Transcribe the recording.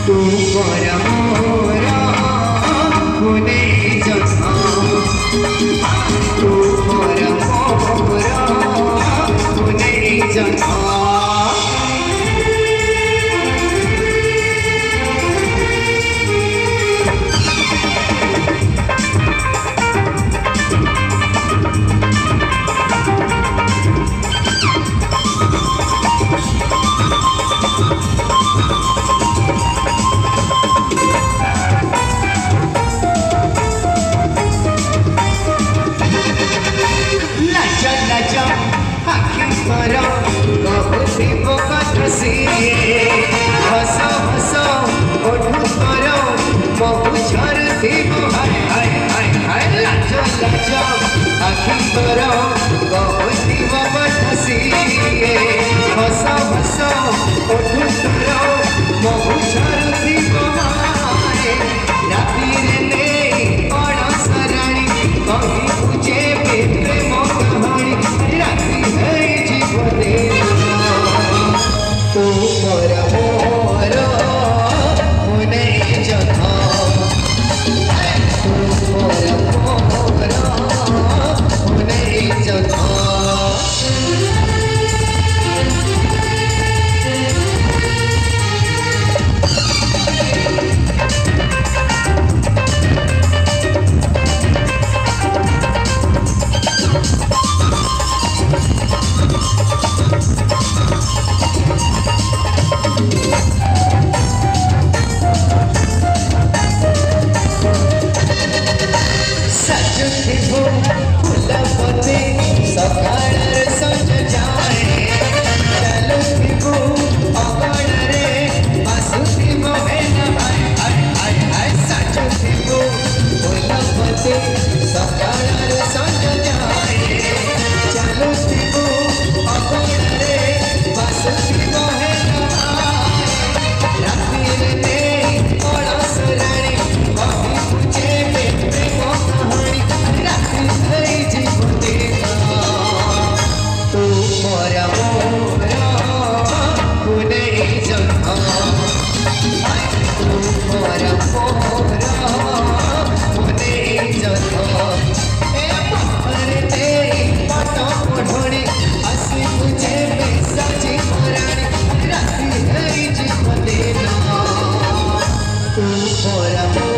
तू पर मोरा होने जहाँ तू पर मोरा होने जहाँ हसो हसो ओठू करो बहु झरती हाय हाय हाय हाय लाजो लाजो आखि करो बहुती बटसी हसो हसो ओठू करो बहु झरती हाय राती रे ने अणसराणी कही पूजे प्रेम कहानी राती है जीवने तू पर मोरा होने जहाँ तू पर मोरा होने जहाँ सकाळर संज जाए चलो थिबू अगणरे आसुथि मोहेन हाय हाय हाय हाय साचो थिबू फुलपति सकाळर संज जाए चलो थिबू अगणरे आसुथि मोहेन हाय राती रे अणसराणी कही पूजे प्रेम कहानी राती है जीवने तू पर मोरा होने जहाँ तू पर मोरा होने जहाँ ए पत्थर तेरी पटो पढ़ोनी हंसी मुझे बेसाची पुरानी राती है जीवन देना तू पर